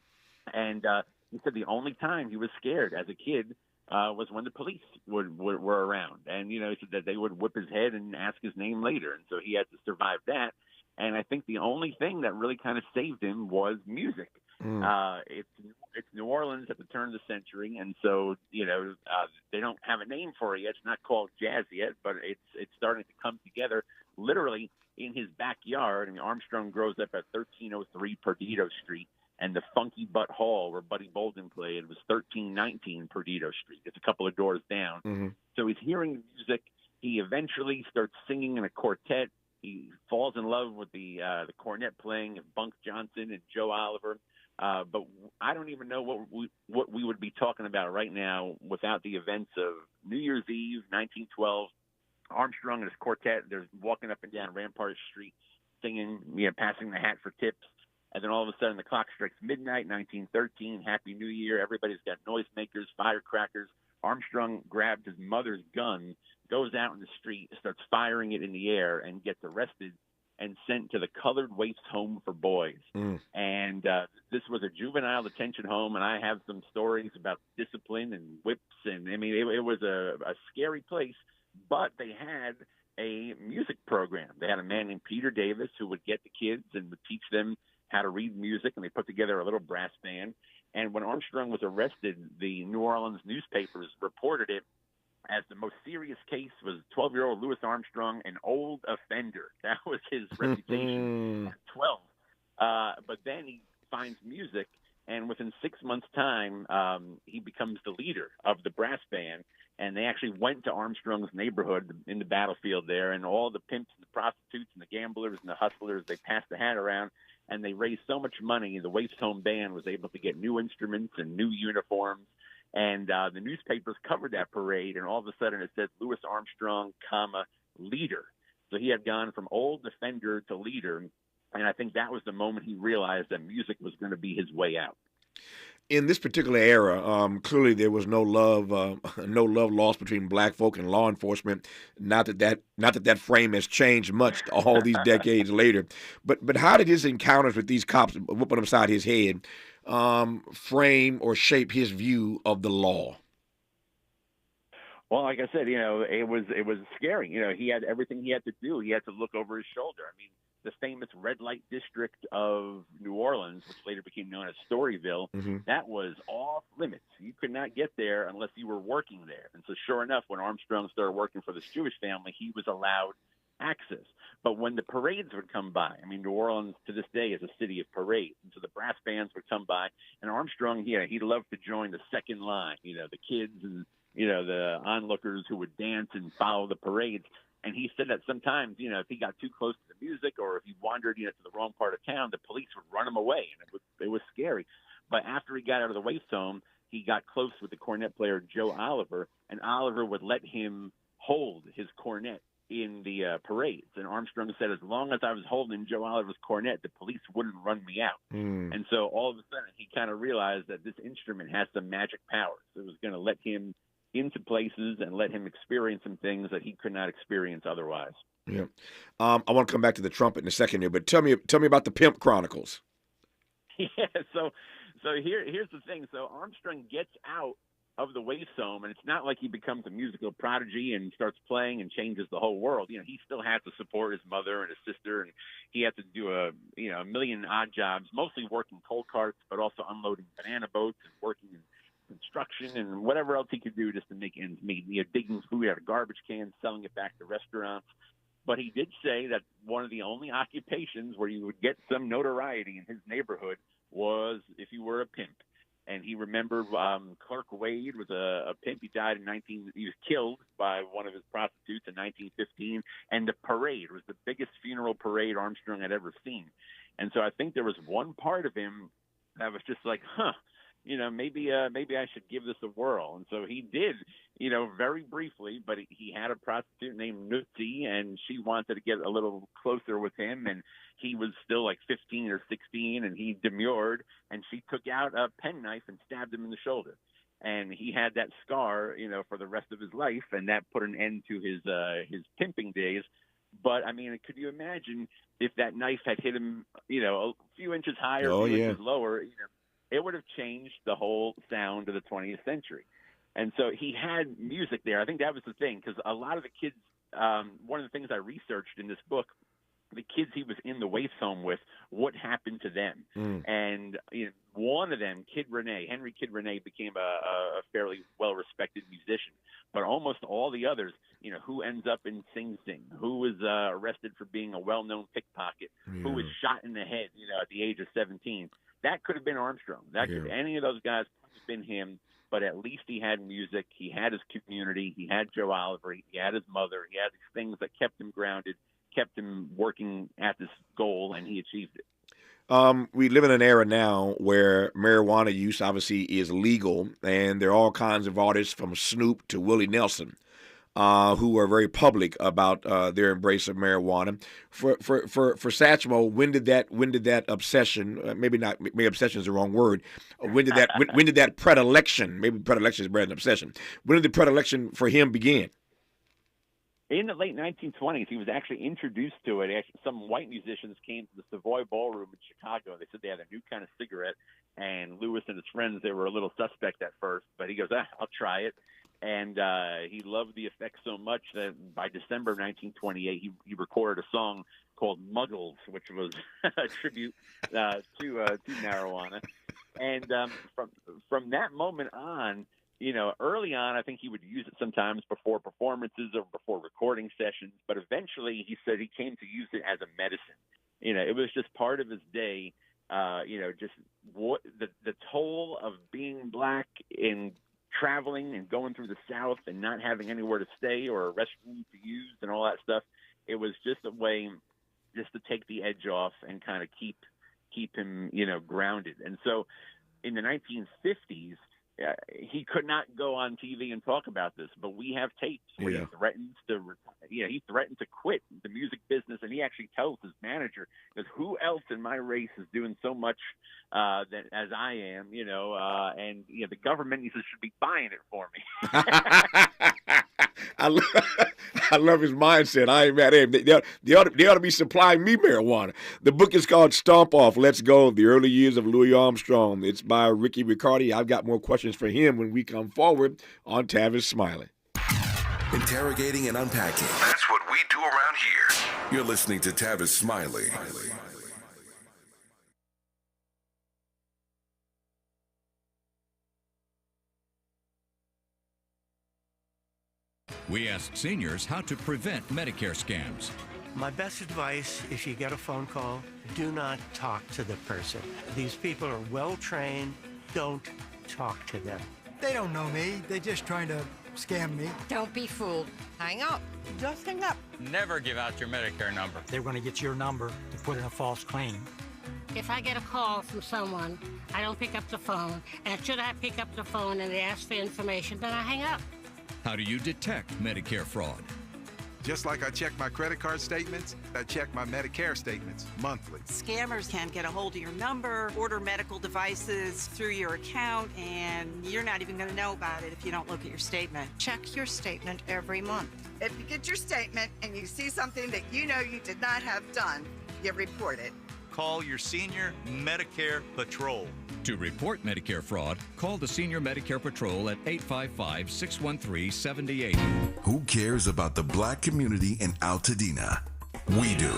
And he said the only time he was scared as a kid was when the police were around. And he said that they would whip his head and ask his name later, and so he had to survive that. And I think the only thing that really kind of saved him was music. It's New Orleans at the turn of the century, and so they don't have a name for it yet. It's not called jazz yet, but it's starting to come together literally in his backyard. Armstrong grows up at 1303 Perdido Street, and the Funky Butt Hall where Buddy Bolden played was 1319 Perdido Street. It's a couple of doors down. Mm-hmm. So he's hearing the music. He eventually starts singing in a quartet. He falls in love with the cornet playing of Bunk Johnson and Joe Oliver. But I don't even know what we would be talking about right now without the events of New Year's Eve, 1912. Armstrong and his quartet, they're walking up and down Rampart Street singing, passing the hat for tips. And then all of a sudden the clock strikes midnight, 1913, Happy New Year. Everybody's got noisemakers, firecrackers. Armstrong grabbed his mother's gun, goes out in the street, starts firing it in the air, and gets arrested and sent to the Colored Waifs Home for Boys. And this was a juvenile detention home, and I have some stories about discipline and whips. And, it was a scary place, but they had a music program. They had a man named Peter Davis who would get the kids and would teach them how to read music, and they put together a little brass band. And when Armstrong was arrested, the New Orleans newspapers reported it as the most serious case was 12-year-old Louis Armstrong, an old offender. That was his reputation at 12. But then he finds music, And within 6 months' time, he becomes the leader of the brass band. And they actually went to Armstrong's neighborhood in the battlefield there, and all the pimps and the prostitutes and the gamblers and the hustlers, they passed the hat around, and they raised so much money, the Waifs Home Band was able to get new instruments and new uniforms. And the newspapers covered that parade, and all of a sudden it said Louis Armstrong, leader. So he had gone from old defender to leader, and I think that was the moment he realized that music was going to be his way out. In this particular era, clearly there was no love, no love lost between black folk and law enforcement. Not that frame has changed much all these decades later. But how did his encounters with these cops whooping upside his head frame or shape his view of the law? Well, like I said, it was scary. He had everything he had to do. He had to look over his shoulder. I mean, the famous red light district of New Orleans, which later became known as Storyville, that was off limits. You could not get there unless you were working there. And so sure enough, when Armstrong started working for this Jewish family, he was allowed access. But when the parades would come by, I mean, New Orleans to this day is a city of parades. And so the brass bands would come by, and Armstrong, he loved to join the second line, the kids and, the onlookers who would dance and follow the parades. And he said that sometimes, if he got too close to the music or if he wandered, to the wrong part of town, the police would run him away, and it was scary. But after he got out of the Waifs home, he got close with the cornet player Joe Oliver, and Oliver would let him hold his cornet in the parades. And Armstrong said, as long as I was holding Joe Oliver's cornet, the police wouldn't run me out. And so all of a sudden, he kind of realized that this instrument has some magic powers. It was going to let him into places and let him experience some things that he could not experience otherwise. Yeah. I want to come back to the trumpet in a second here, but tell me about the Pimp Chronicles. Yeah, so here's the thing. So Armstrong gets out of the Waifs home, and it's not like he becomes a musical prodigy and starts playing and changes the whole world. He still has to support his mother and his sister, and he had to do a million odd jobs, mostly working coal carts, but also unloading banana boats and working in construction and whatever else he could do just to make ends meet. Digging food out of garbage cans, selling it back to restaurants. But he did say that one of the only occupations where you would get some notoriety in his neighborhood was if you were a pimp. And he remembered Clark Wade was a pimp. He died he was killed by one of his prostitutes in 1915. And the parade was the biggest funeral parade Armstrong had ever seen. And so I think there was one part of him that was just like, maybe I should give this a whirl. And so he did, very briefly, but he had a prostitute named Nutzi, and she wanted to get a little closer with him, and he was still like 15 or 16, and he demurred, and she took out a penknife and stabbed him in the shoulder. And he had that scar, for the rest of his life, and that put an end to his pimping days. But, I mean, could you imagine if that knife had hit him, a few inches higher, a few inches lower, it would have changed the whole sound of the 20th century. And so he had music there. I think that was the thing, because a lot of the kids, one of the things I researched in this book, the kids he was in the Waifs home with, what happened to them. And one of them, Henry Kid Rene, became a fairly well-respected musician. But almost all the others, who ends up in Sing Sing, who was arrested for being a well-known pickpocket, who was shot in the head, at the age of 17. That could have been Armstrong. Any of those guys could have been him, but at least he had music. He had his community. He had Joe Oliver. He had his mother. He had these things that kept him grounded, kept him working at this goal, and he achieved it. We live in an era now where marijuana use obviously is legal, and there are all kinds of artists from Snoop to Willie Nelson who are very public about their embrace of marijuana. For Satchmo, when did that obsession? Maybe obsession is the wrong word. When did that predilection? Maybe predilection is better than obsession. When did the predilection for him begin? In the late 1920s, he was actually introduced to it. Some white musicians came to the Savoy Ballroom in Chicago. They said they had a new kind of cigarette, and Lewis and his friends, they were a little suspect at first, but he goes, I'll try it. And he loved the effects so much that by December of 1928, he recorded a song called Muggles, which was a tribute to marijuana. And from that moment on, early on, I think he would use it sometimes before performances or before recording sessions. But eventually, he said he came to use it as a medicine. It was just part of his day just the toll of being black in traveling and going through the South and not having anywhere to stay or a restroom to use and all that stuff. It was just a way just to take the edge off and kind of keep him, grounded. And so in the 1950s, he could not go on TV and talk about this, but we have tapes where he threatens to, he threatened to quit the music business, and he actually tells his manager, because who else in my race is doing so much that as I am, and the government, he says, should be buying it for me. I love his mindset. I ain't mad at him. They ought to be supplying me marijuana. The book is called Stomp Off, Let's Go, The Early Years of Louis Armstrong. It's by Ricky Riccardi. I've got more questions for him when we come forward on Tavis Smiley. Interrogating and unpacking. That's what we do around here. You're listening to Tavis Smiley. We asked seniors how to prevent Medicare scams. My best advice, if you get a phone call, do not talk to the person. These people are well-trained. Don't talk to them. They don't know me. They're just trying to scam me. Don't be fooled. Hang up. Just hang up. Never give out your Medicare number. They're going to get your number to put in a false claim. If I get a call from someone, I don't pick up the phone. And should I pick up the phone and they ask for information, then I hang up. How do you detect Medicare fraud? Just like I check my credit card statements, I check my Medicare statements monthly. Scammers can get a hold of your number, order medical devices through your account, and you're not even going to know about it if you don't look at your statement. Check your statement every month. If you get your statement and you see something that you know you did not have done, you report it. Call your senior Medicare Patrol. To report Medicare fraud, call the Senior Medicare Patrol at 855-613-7080. Who cares about the black community in Altadena? We do.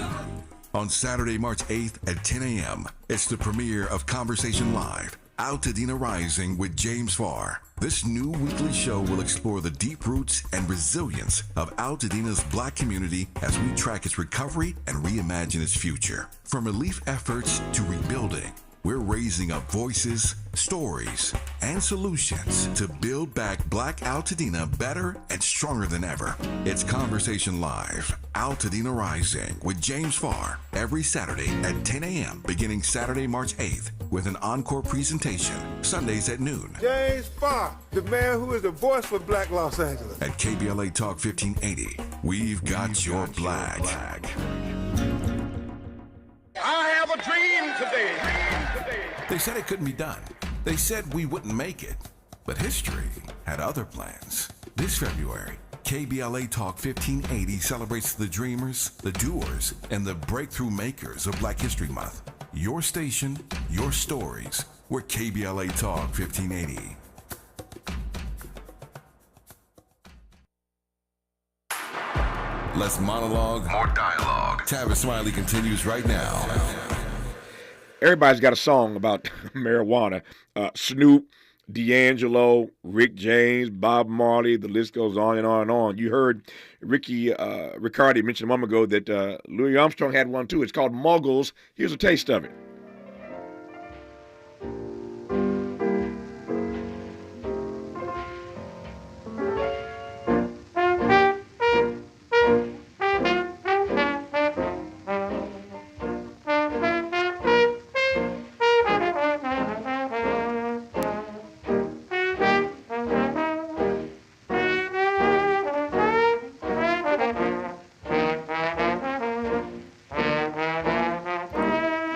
On Saturday, March 8th at 10 a.m., it's the premiere of Conversation Live, Altadena Rising with James Farr. This new weekly show will explore the deep roots and resilience of Altadena's black community as we track its recovery and reimagine its future. From relief efforts to rebuilding, we're raising up voices, stories, and solutions to build back Black Altadena better and stronger than ever. It's Conversation Live, Altadena Rising with James Farr every Saturday at 10 a.m. beginning Saturday, March 8th with an encore presentation Sundays at noon. James Farr, the man who is the voice for Black Los Angeles. At KBLA Talk 1580, we've got your black. I have a dream today. They said it couldn't be done. They said we wouldn't make it. But history had other plans. This February, KBLA Talk 1580 celebrates the dreamers, the doers, and the breakthrough makers of Black History Month. Your station, your stories. We're KBLA Talk 1580. Less monologue, more dialogue. Tavis Smiley continues right now. Everybody's got a song about marijuana. Snoop, D'Angelo, Rick James, Bob Marley, the list goes on and on and on. You heard Ricky Riccardi mention a moment ago that Louis Armstrong had one too. It's called Muggles. Here's a taste of it.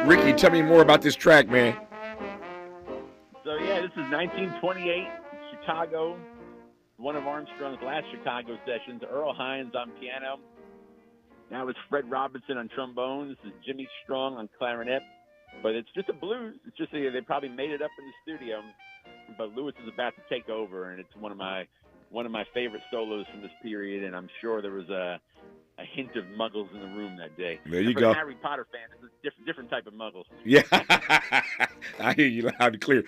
Ricky, tell me more about this track, man. So, yeah, this is 1928, Chicago, one of Armstrong's last Chicago sessions. Earl Hines on piano. Now it's Fred Robinson on trombone. This is Jimmy Strong on clarinet. But it's just a blues. It's just they probably made it up in the studio. But Lewis is about to take over, and it's one of my favorite solos from this period. And I'm sure there was a hint of Muggles in the room that day. There you for go. The Harry Potter fans, it's a different type of Muggles. Yeah, I hear you loud and clear.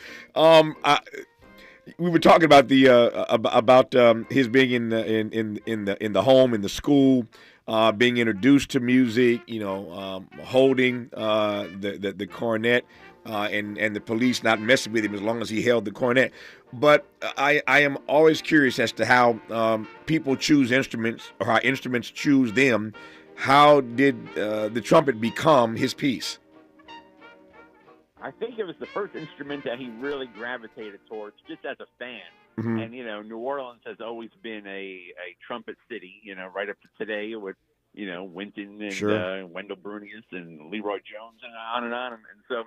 We were talking about his being in the home, in the school, being introduced to music. Holding the cornet. and the police not messing with him as long as he held the cornet. But I am always curious as to how people choose instruments or how instruments choose them. How did the trumpet become his piece? I think it was the first instrument that he really gravitated towards just as a fan. Mm-hmm. And, New Orleans has always been a trumpet city, right up to today with, Wynton and Sure. Wendell Brunius and Leroy Jones and on and on. And so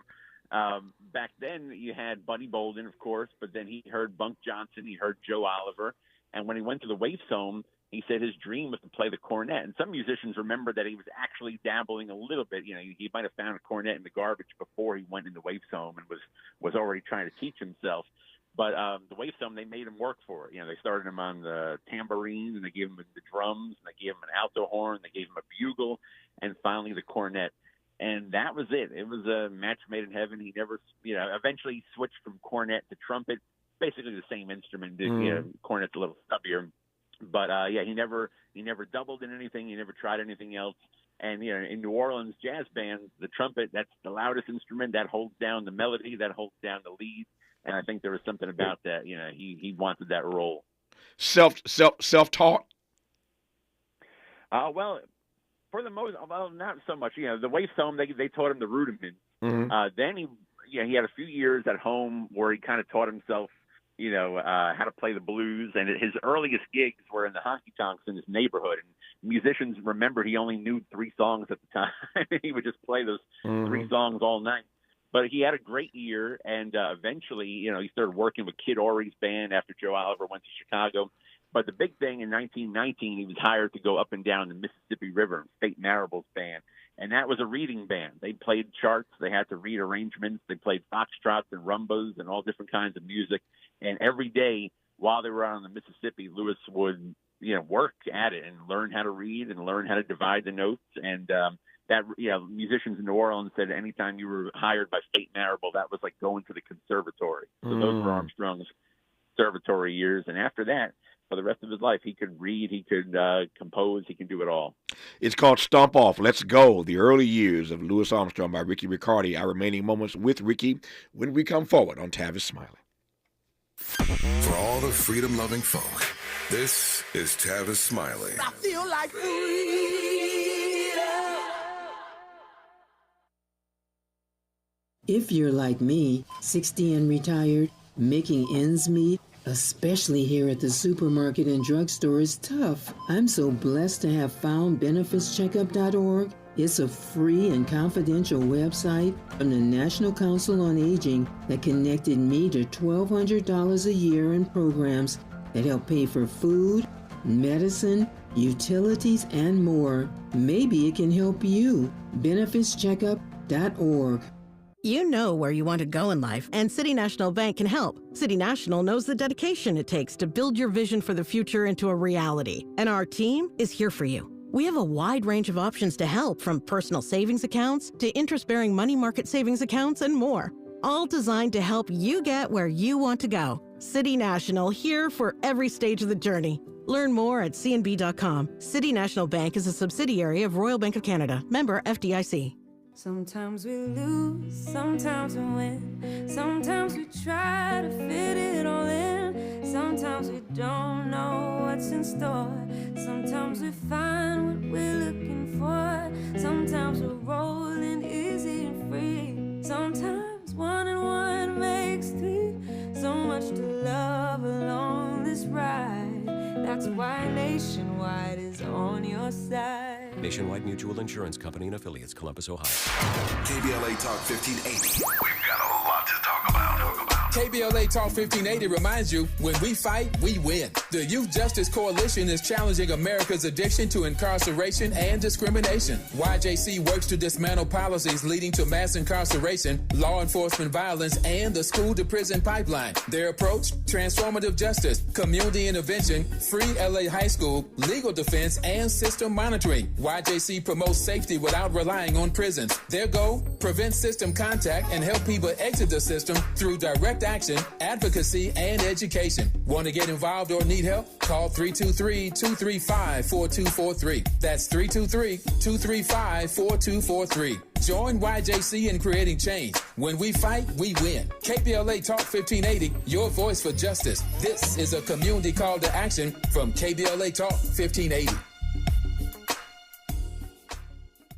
back then you had Buddy Bolden, of course, but then he heard Bunk Johnson, he heard Joe Oliver. And when he went to the Waifs home, he said his dream was to play the cornet. And some musicians remember that he was actually dabbling a little bit. He might have found a cornet in the garbage before he went into Waifs home and was already trying to teach himself. But the Waifs home, they made him work for it. They started him on the tambourine, and they gave him the drums, and they gave him an alto horn, they gave him a bugle, and finally the cornet. And that was it. It was a match made in heaven. He never, eventually he switched from cornet to trumpet, basically the same instrument. Cornet's a little stubbier. But, he never doubled in anything. He never tried anything else. And, in New Orleans jazz bands, the trumpet, that's the loudest instrument. That holds down the melody. That holds down the lead. And I think there was something about that. He wanted that role. Self-taught? Well, for the most, not so much. The Waifs home, they taught him the rudiments. Mm-hmm. Then he had a few years at home where he kind of taught himself, how to play the blues. And his earliest gigs were in the honky tonks in his neighborhood. And musicians remember he only knew 3 songs at the time. He would just play those 3 songs all night. But he had a great year, and eventually, he started working with Kid Ory's band after Joe Oliver went to Chicago. But the big thing in 1919, he was hired to go up and down the Mississippi River, Fate Marable's band. And that was a reading band. They played charts. They had to read arrangements. They played foxtrots and rumbas and all different kinds of music. And every day while they were out on the Mississippi, Lewis would, work at it and learn how to read and learn how to divide the notes. And that, musicians in New Orleans said anytime you were hired by Fate Marable, that was like going to the conservatory. So those were Armstrong's conservatory years. And after that, for the rest of his life, he could read, he could compose, he could do it all. It's called Stomp Off, Let's Go, The Early Years of Louis Armstrong by Ricky Riccardi. Our remaining moments with Ricky when we come forward on Tavis Smiley. For all the freedom-loving folk, this is Tavis Smiley. I feel like freedom. If you're like me, 60 and retired, making ends meet, especially here at the supermarket and drugstore, is tough. I'm so blessed to have found benefitscheckup.org. It's a free and confidential website from the National Council on Aging that connected me to $1,200 a year in programs that help pay for food, medicine, utilities, and more. Maybe it can help you. benefitscheckup.org. You know where you want to go in life, and City National Bank can help. City National knows the dedication it takes to build your vision for the future into a reality, and our team is here for you. We have a wide range of options to help, from personal savings accounts to interest-bearing money market savings accounts and more, all designed to help you get where you want to go. City National, here for every stage of the journey. Learn more at cnb.com. City National Bank is a subsidiary of Royal Bank of Canada, member FDIC. Sometimes we lose, sometimes we win. Sometimes we try to fit it all in. Sometimes we don't know what's in store. Sometimes we find what we're looking for. Sometimes we're rolling easy and free. Sometimes 1 and 1 makes 3. So much to love along this ride. That's why Nationwide is on your side. Nationwide Mutual Insurance Company and Affiliates, Columbus, Ohio. KBLA Talk 1580. We've got a lot to talk about. KBLA Talk 1580 reminds you, when we fight, we win. The Youth Justice Coalition is challenging America's addiction to incarceration and discrimination. YJC works to dismantle policies leading to mass incarceration, law enforcement violence, and the school-to-prison pipeline. Their approach, transformative justice, community intervention, free LA high school, legal defense, and system monitoring. YJC promotes safety without relying on prisons. Their goal, prevent system contact and help people exit the system through direct action, advocacy, and education. Want to get involved or need help? Call 323-235-4243. That's 323-235-4243. Join YJC in creating change. When we fight, we win. KBLA Talk 1580, your voice for justice. This is a community call to action from KBLA Talk 1580.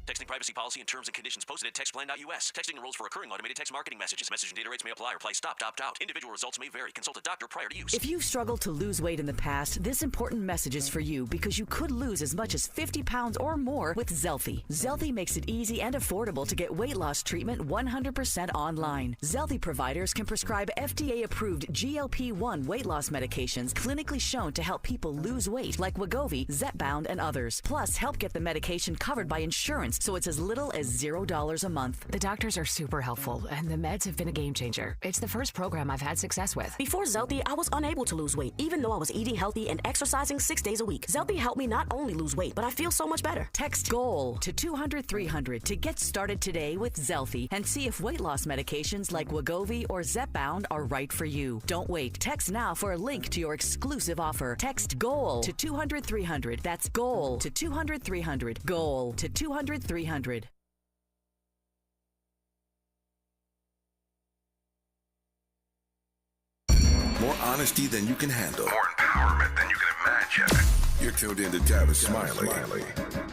Texting privacy policy and terms and conditions posted at textplan.us. Texting enrolls for recurring automated text marketing messages. Message and data rates may apply. Reply stop, opt out. Individual results may vary. Consult a doctor prior to use. If you've struggled to lose weight in the past, this important message is for you because you could lose as much as 50 pounds or more with Zelfie. Zelfie makes it easy and affordable to get weight loss treatment 100% online. Zelfie providers can prescribe FDA-approved GLP-1 weight loss medications clinically shown to help people lose weight like Wegovy, Zepbound, and others. Plus, help get the medication covered by insurance so it's as little as $0 a month. The doctors are super helpful, and the meds have been a game changer. It's the first program I've had success with. Before Zelfie, I was unable to lose weight, even though I was eating healthy and exercising 6 days a week. Zelfie helped me not only lose weight, but I feel so much better. Text GOAL to 200-300 to get started today with Zelfie and see if weight loss medications like Wegovy or Zepbound are right for you. Don't wait. Text now for a link to your exclusive offer. Text GOAL to 200-300. That's GOAL to 200-300. GOAL to 200-300. More honesty than you can handle. More empowerment than you can imagine. You're tuned in to Tavis Smiley.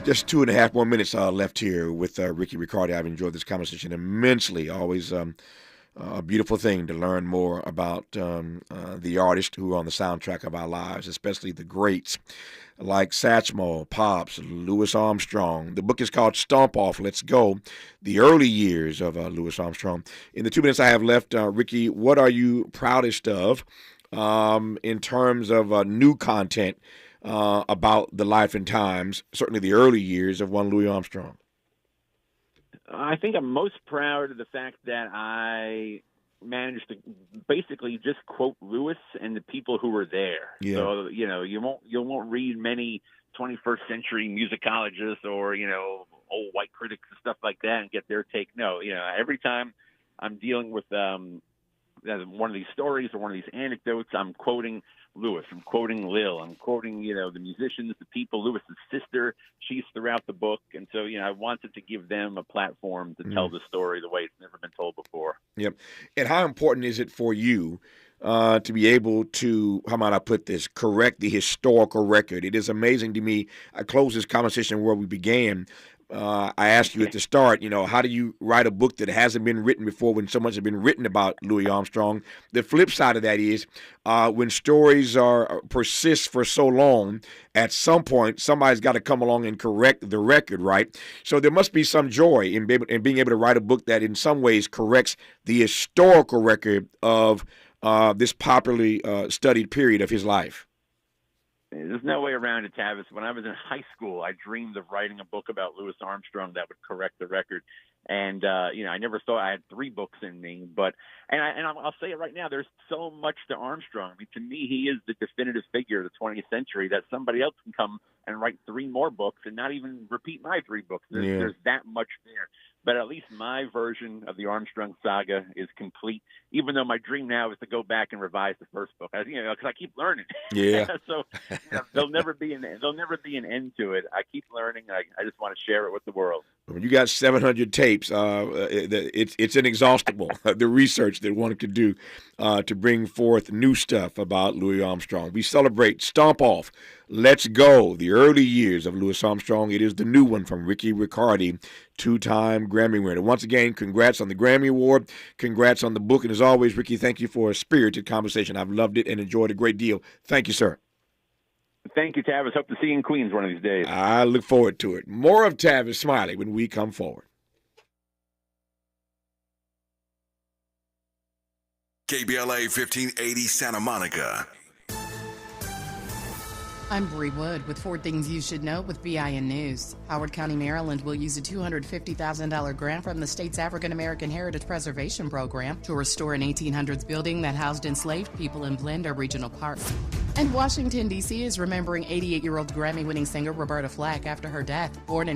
Just 2.5 more minutes left here with Ricky Riccardi. I've enjoyed this conversation immensely. Always a beautiful thing to learn more about the artists who are on the soundtrack of our lives, especially the greats like Satchmo, Pops, Louis Armstrong. The book is called Stomp Off, Let's Go, the early years of Louis Armstrong. In the 2 minutes I have left, Ricky, what are you proudest of in terms of new content about the life and times, certainly the early years of one Louis Armstrong? I think I'm most proud of the fact that I managed to basically just quote Lewis and the people who were there. Yeah. So, you won't read many 21st century musicologists or, old white critics and stuff like that and get their take. No, every time I'm dealing with one of these stories or one of these anecdotes, I'm quoting Lewis, I'm quoting Lil, I'm quoting, the musicians, the people, Lewis's sister, she's throughout the book. And so, I wanted to give them a platform to tell the story the way it's never been told before. Yep. And how important is it for you to be able to, how might I put this, correct the historical record? It is amazing to me. I close this conversation where we began. I asked you at the start, how do you write a book that hasn't been written before when so much has been written about Louis Armstrong? The flip side of that is when stories persist for so long, at some point, somebody's got to come along and correct the record, right? So there must be some joy in being able to write a book that in some ways corrects the historical record of this popularly studied period of his life. There's no way around it, Tavis. When I was in high school, I dreamed of writing a book about Louis Armstrong that would correct the record. And, I never thought I had 3 books in me. But I'll say it right now, there's so much to Armstrong. I mean, to me, he is the definitive figure of the 20th century that somebody else can come and write 3 more books and not even repeat my 3 books. There's that much there. But at least my version of the Armstrong saga is complete, even though my dream now is to go back and revise the first book, because I keep learning. Yeah. So there'll never be an end to it. I keep learning. I just want to share it with the world. When you got 700 tapes, it's inexhaustible, the research that one could do to bring forth new stuff about Louis Armstrong. We celebrate Stomp Off, Let's Go, the early years of Louis Armstrong. It is the new one from Ricky Riccardi, 2-time Grammy winner. Once again, congrats on the Grammy Award. Congrats on the book. And as always, Ricky, thank you for a spirited conversation. I've loved it and enjoyed a great deal. Thank you, sir. Thank you, Tavis. Hope to see you in Queens one of these days. I look forward to it. More of Tavis Smiley when we come forward. KBLA 1580 Santa Monica. I'm Bree Wood with 4 Things You Should Know with BIN News. Howard County, Maryland will use a $250,000 grant from the state's African American Heritage Preservation Program to restore an 1800s building that housed enslaved people in Blender Regional Park. And Washington, D.C. is remembering 88-year-old Grammy-winning singer Roberta Flack after her death. Born in